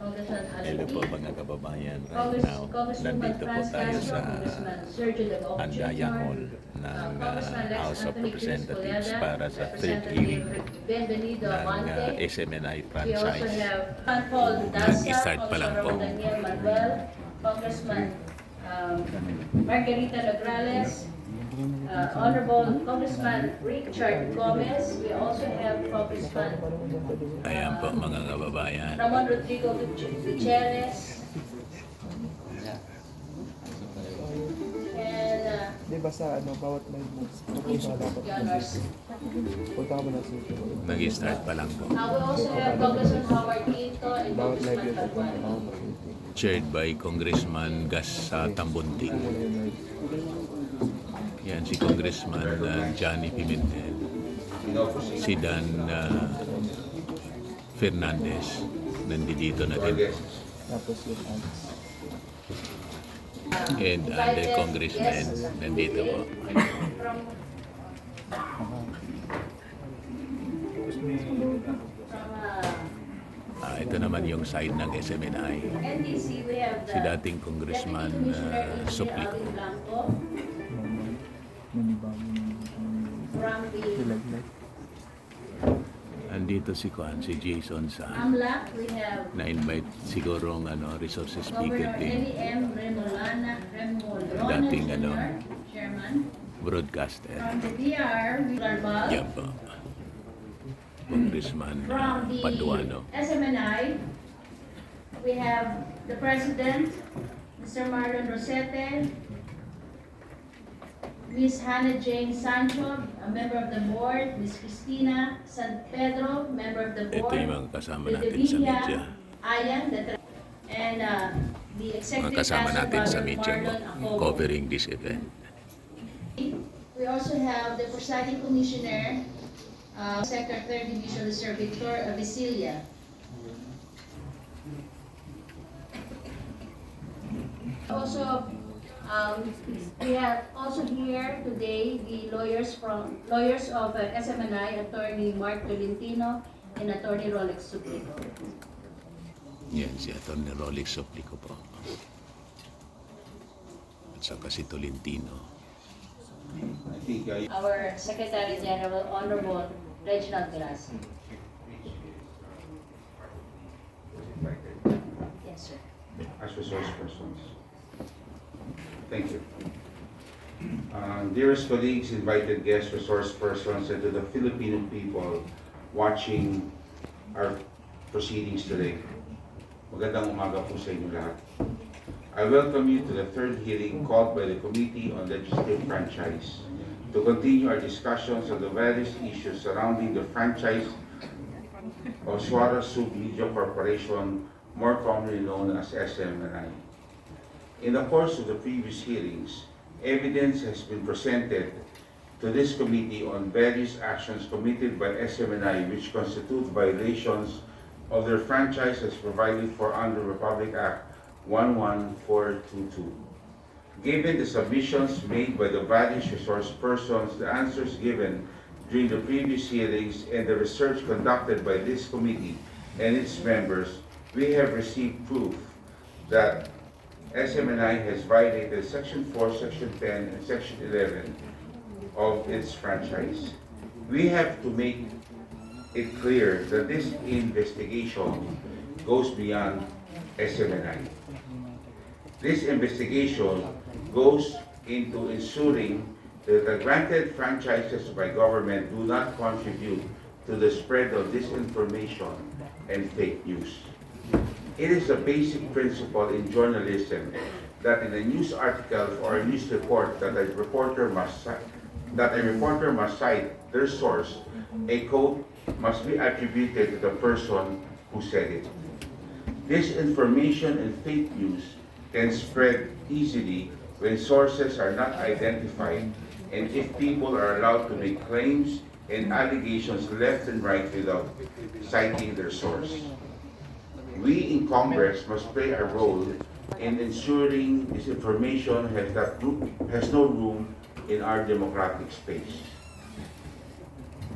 Hello po mga kababayan. Right now, nandito po tayo sa Andaya Hall ng House of Representatives para sa third hearing ng SMNI franchise. Nag-start pa lang po. Congressman Margarita Nograles, Honorable Congressman Richard Gomez. We also have Congressman Ayan po mga kababayan. Ramon Rodrigo Gutierrez. And Di ba sa bawat live moves, punta ka ba na susunod? Nag-start pa lang po. we also have Congressman Howard Quinto and Bawat live Congressman yun, Paduano. Chaired by Congressman Gas Tambunting. Yan si Congressman Johnny Pimentel. Si Dan Fernandez. Nandito na din. Tapos yung ads. And other congressmen nandito po. Ito naman yung side ng SMNI. NDC, we have Si dating Congressman Suplico. From the Andito si Juan, si Jason sa AMLAC, we have na-invite sigurong resources speaker Governor din. N.M. Remolona Dating, Jr., Chairman. Broadcaster. From the DR, we have Yan po. Congressman from the Paduano. SMNI, we have the President, Mr. Marlon Rosete, Ms. Hannah Jane Sancho, a member of the board, Ms. Cristina San Pedro, member of the Ito board, yung mga kasama the natin sa media. Ayan, and the Mga Executive kasama Pastor natin sa Brother media mo, Marlon Acobo. covering this event. We also have the Presiding Commissioner, Sector 3rd Division, Sir Victor Avicilia. Also, we have also here today the lawyers of SMNI, Attorney Mark Tolentino and Attorney Rolex Suplico. Yan si Atty. Rolex Suplico po. At saka si Tolentino. Our Secretary General, Honorable Reginald Grassi. Yes, sir. As resource persons. Thank you. Dearest colleagues, invited guests, resource persons, and to the Filipino people watching our proceedings today. Magandang umaga po sa inyo lahat. I welcome you to the third hearing called by the Committee on Legislative Franchise to continue our discussions on the various issues surrounding the franchise of Suara Sub Media Corporation, more commonly known as SMNI. In the course of the previous hearings, evidence has been presented to this committee on various actions committed by SMNI which constitute violations of their franchise as provided for under Republic Act 11422. Given the submissions made by the various resource persons, the answers given during the previous hearings, and the research conducted by this committee and its members, we have received proof that SMNI has violated Section 4, Section 10, and Section 11 of its franchise. We have to make it clear that this investigation goes beyond SMNI. This investigation goes into ensuring that the granted franchises by government do not contribute to the spread of disinformation and fake news. It is a basic principle in journalism that in a news article or a news report that a reporter must cite their source, a quote must be attributed to the person who said it. Disinformation and fake news can spread easily when sources are not identified and if people are allowed to make claims and allegations left and right without citing their source. We in Congress must play a role in ensuring disinformation has no room in our democratic space.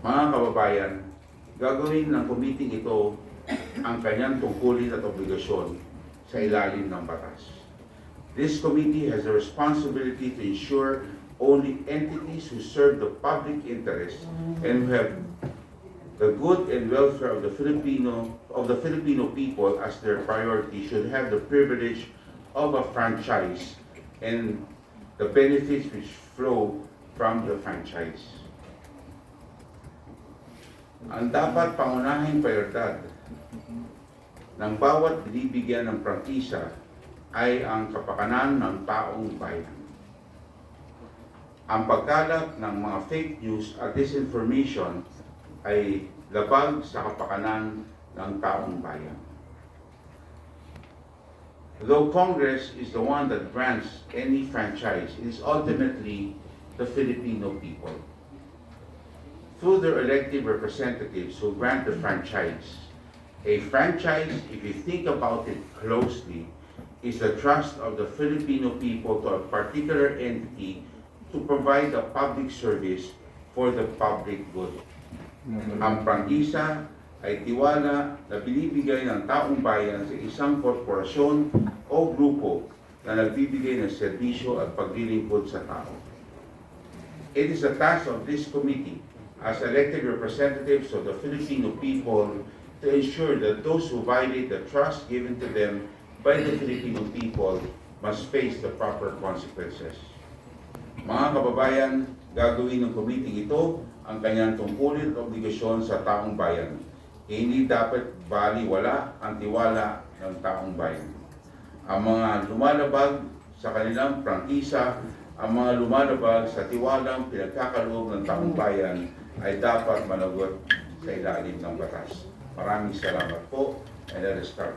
Mga kababayan, gagawin ng committee ito ang kanyang tungkulin at obligasyon sa ilalim ng batas. This committee has a responsibility to ensure only entities who serve the public interest and who have the good and welfare of the Filipino people as their priority should have the privilege of a franchise and the benefits which flow from the franchise. Ang dapat pangunahing prioridad ng bawat binibigyan ng prangkisa ay ang kapakanan ng taong bayan. Ang pagkalat ng mga fake news at disinformation ay labag sa kapakanan ng taong bayan. Though Congress is the one that grants any franchise, it is ultimately the Filipino people. Through their elected representatives who grant the franchise. A franchise, if you think about it closely, is the trust of the Filipino people to a particular entity to provide a public service for the public good. Ang prangkisa ay tiwala na binibigay ng taong bayan sa isang korporasyon o grupo na nagbibigay ng serbisyo at paglilingkod sa tao. It is the task of this committee as elected representatives of the Filipino people to ensure that those who violate the trust given to them by the Filipino people must face the proper consequences. Mga kababayan, gagawin ng committee ito ang kanyang tungkulin at obligasyon sa taong bayan. Hindi dapat baliwala ang tiwala ng taong bayan. Ang mga lumalabag sa kanilang prangkisa, ang mga lumalabag sa tiwalang pinagkakaloob ng taong bayan ay dapat managot sa ilalim ng batas. Maraming salamat po, and let us start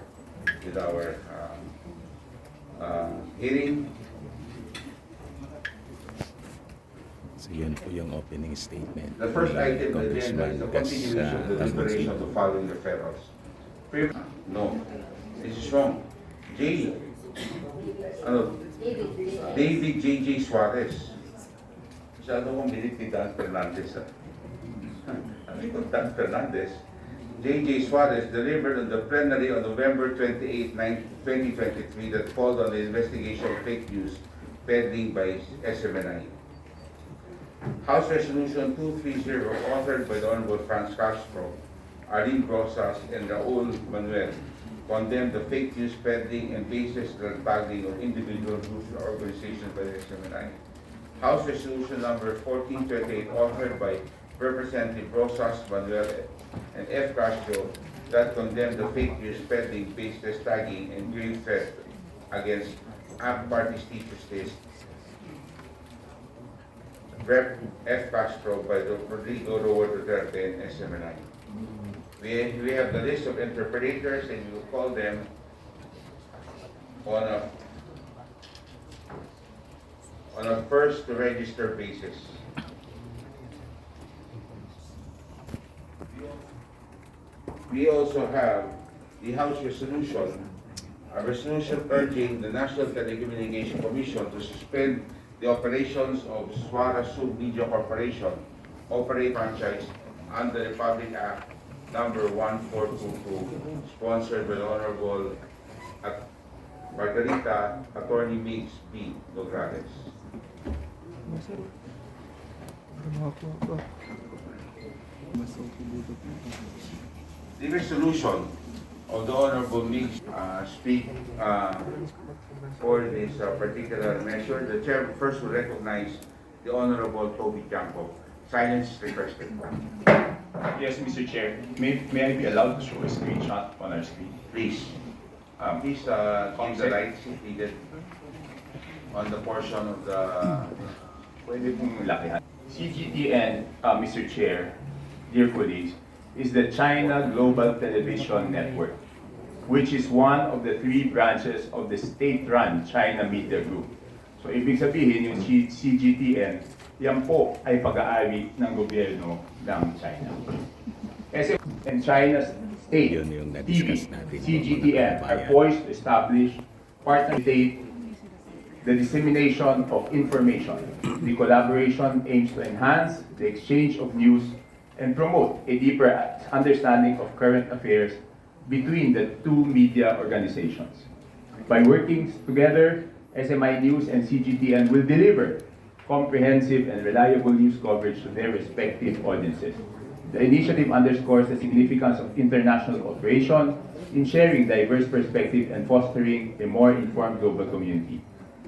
with our hearing. So yun po yung opening statement. The first item on the agenda Congressman is the continuation of the deliberation of the following referrals. No, this is wrong. David J.J. Suarez. Masyado kong bilip ni Dan Fernandez. Ano yung Dan Fernandez? J.J. Suarez delivered on the plenary on November 28, 2023 that called on the investigation of fake news pending by SMNI. House Resolution 230, authored by the Honorable Franz Castro, Arlene Rosas, and Raul Manuel, condemned the fake news pending and baseless tagging of individual groups or organizations by the SMNI. House Resolution number 1428, authored by Representative Rosas, Manuel, and F. Castro, that condemned the fake news pending baseless tagging and grave threat against ACT Party's teachers list. Rep. F. Castro by the Rodrigo Roa Duterte and SMNI. We have the list of interpreters and we will call them on a first to register basis. We also have the House resolution, a resolution urging the National Telecommunication Commission to suspend the operations of Swara Sub Media Corporation, operate franchise under the Public Act number 1422, sponsored by the Honorable Margarita Attorney Mix B. Nograles. The resolution of the Honorable Mix speak for this particular measure. The Chair first will recognize the Honorable Toby Campo. Silence is requested. Yes, Mr. Chair. May I be allowed to show a screenshot on our screen? Please. Please give the lights if needed on the portion of the... Pwede pong lakihan. CGTN, Mr. Chair, dear colleagues, is the China Global Television Network, which is one of the three branches of the state-run China Media Group. So, ibig sabihin, yung CGTN, yan po ay pag-aari ng gobyerno ng China. Kasi and China's state Yun yung TV, na-discuss natin. CGTN, are poised to establish partner state the dissemination of information. The collaboration aims to enhance the exchange of news and promote a deeper understanding of current affairs between the two media organizations. By working together, SMI News and CGTN will deliver comprehensive and reliable news coverage to their respective audiences. The initiative underscores the significance of international cooperation in sharing diverse perspectives and fostering a more informed global community.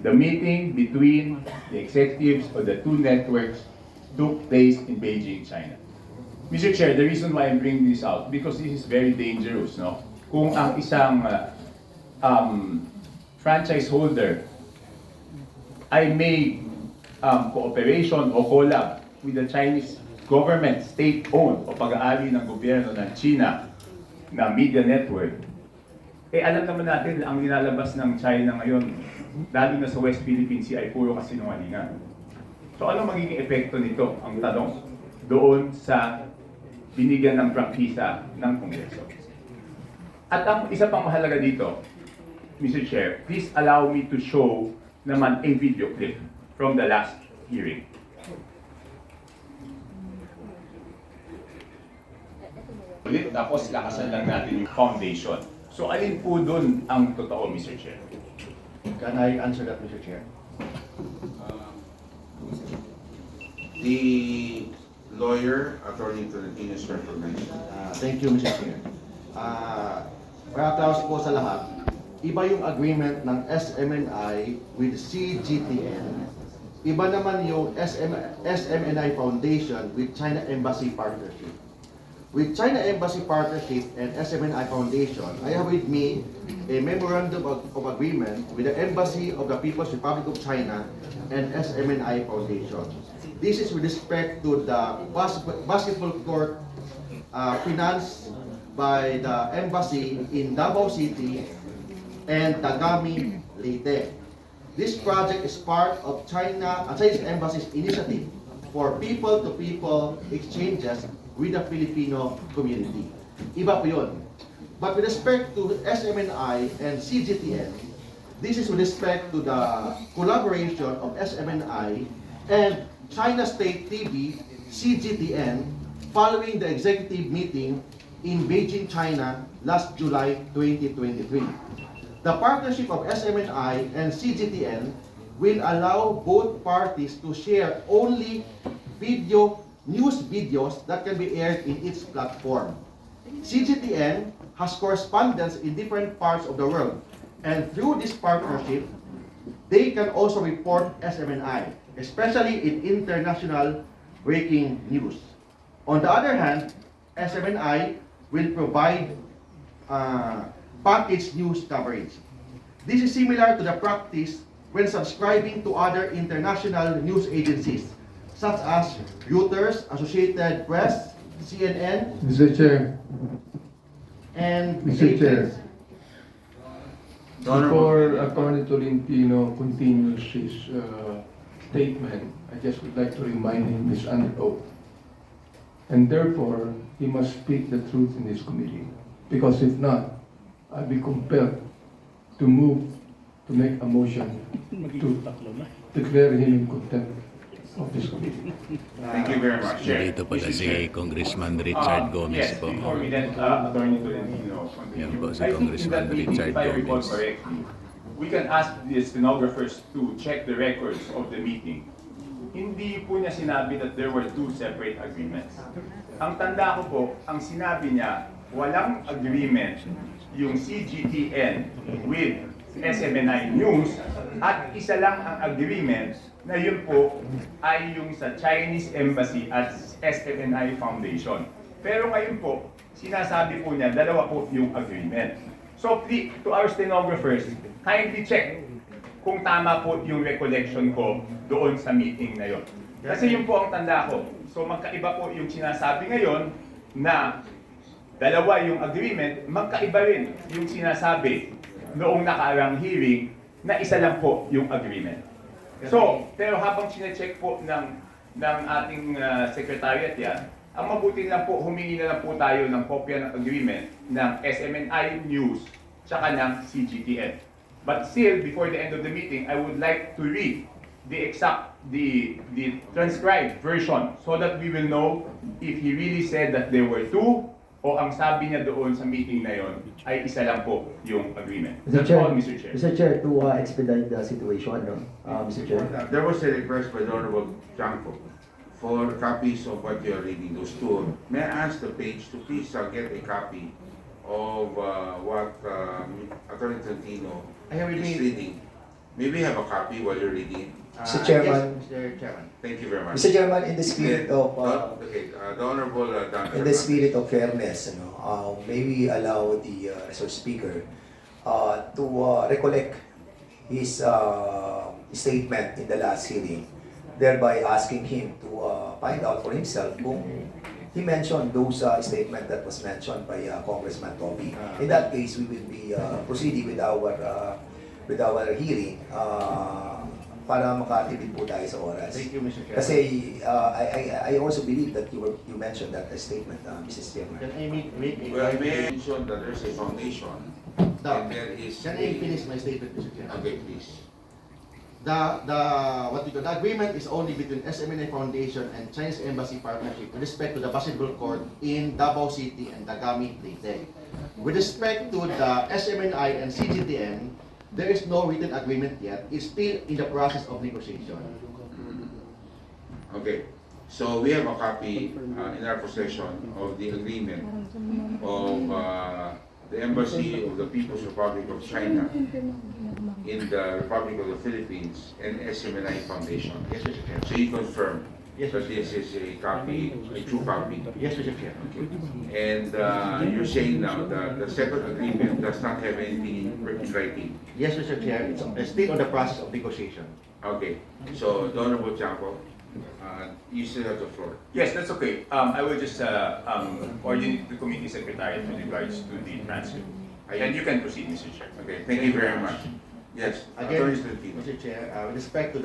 The meeting between the executives of the two networks took place in Beijing, China. Mr. Chair, the reason why I'm bringing this out, because this is very dangerous, no? Kung ang isang franchise holder ay may cooperation o collab with the Chinese government, state-owned o pag-aari ng gobyerno ng China na media network, alam naman natin ang nilalabas ng China ngayon, lalo na sa West Philippine Sea, ay puro kasinungalingan. So ano magiging epekto nito, ang tanong, doon sa binigyan ng prangkisa ng Kongreso? At ang isa pang mahalaga dito, Mr. Chair, please allow me to show naman a video clip from the last hearing. Ulit, tapos lakasan lang natin yung foundation. So alin po dun ang totoo, Mr. Chair? Can I answer that, Mr. Chair? The lawyer, Attorney Tolentino, is recognized. Thank you, Mr. Chair. Para po sa lahat, iba yung agreement ng SMNI with CGTN. Iba naman yung SMNI Foundation with China Embassy Partnership. With China Embassy Partnership and SMNI Foundation, I have with me a memorandum of agreement with the Embassy of the People's Republic of China and SMNI Foundation. This is with respect to the basketball court financed by the embassy in Davao City and Tagami, Leyte. This project is part of Chinese Embassy's initiative for people-to-people exchanges with the Filipino community. Iba po yun. But with respect to SMNI and CGTN, this is with respect to the collaboration of SMNI and China State TV, CGTN, following the executive meeting in Beijing, China last July 2023. The partnership of SMNI and CGTN will allow both parties to share only news videos that can be aired in its platform. CGTN has correspondents in different parts of the world, and through this partnership, they can also report SMNI, especially in international breaking news. On the other hand, SMNI will provide packaged news coverage. This is similar to the practice when subscribing to other international news agencies, such as Reuters, Associated Press, CNN, Mr. Chair, and Mr. Chair, Honorable- before Attorney Tolentino continues his statement, I just would like to remind him he's under oath. And therefore, he must speak the truth in this committee. Because if not, I'll be compelled to make a motion to declare him in contempt of this committee. Thank you very much, Chair. Narito pala Mr. Chair. si Congressman Richard Gomez yes, po. before we let Attorney Tolentino Yan po si I think in Congressman that meeting, Richard if I recall Gomez. correctly, we can ask the stenographers to check the records of the meeting. Hindi po niya sinabi that there were two separate agreements. Ang tanda ko po, ang sinabi niya, walang agreement yung CGTN with SMNI News at isa lang ang agreement na yun po ay yung sa Chinese Embassy at SMNI Foundation. Pero ngayon po, sinasabi po niya, dalawa po yung agreement. So please, to our stenographers, kindly check kung tama po yung recollection ko doon sa meeting na yon. Kasi yun po ang tanda ko. So magkaiba po yung sinasabi ngayon na dalawa yung agreement, magkaiba rin yung sinasabi noong nakaraang hearing na isa lang po yung agreement. So, pero habang sinecheck po ng ating secretariat yan, ang mabuti lang po, humingi na lang po tayo ng kopya ng agreement ng SMNI News tsaka ng CGTN. But still, before the end of the meeting, I would like to read the transcribed version so that we will know if he really said that there were two o ang sabi niya doon sa meeting na yon ay isa lang po yung agreement? Mr. That's Chair, all, Mr. Chair. Mr. Chair, to expedite the situation, no? Mr. Chair. There was a request by the Honorable Chanco for copies of what you are reading, those two. May I ask the page to please get a copy of what Attorney Trentino I have is read. reading? Maybe have a copy while you're reading. Mr. Chairman. Yes, Mr. Chairman. Thank you very much. Mr. Chairman, in the spirit of the Honorable Dante in the spirit of fairness, may we allow the resource speaker to recollect his statement in the last hearing, thereby asking him to find out for himself kung he mentioned those statements that was mentioned by Congressman Toby. In that case, we will be proceeding with our hearing para makatipid po tayo sa oras. Thank you, Mr. Chairman. Kasi I also believe that you mentioned that statement, Mrs. Chairman. Can I make a... Well, may I mention that there's a foundation and there is Can I finish my statement, Mr. Chairman? Okay, please. The agreement is only between SMNI Foundation and Chinese Embassy Partnership with respect to the basketball court in Davao City and Dagami, Leyte. With respect to the SMNI and CGTN, there is no written agreement yet. It's still in the process of negotiation. Okay, so we have a copy in our possession of the agreement of the Embassy of the People's Republic of China in the Republic of the Philippines and SMNI Foundation. Yes, Mr. Chairman. So you confirm Yes, that this is a copy, a true copy. Yes, Mr. Chairman. Okay. And you're saying now that the second agreement does not have anything in writing. Yes, Mr. Chair. It's still on the process of negotiation. Okay, so the Honorable Chanco, you still have the floor. Yes, that's okay. I will just coordinate the committee secretary with regards to the transcript. And you can proceed, Mr. Chair. Okay, thank you very much. Yes, Again, Attorney Trentino. Mr. Chair, with respect to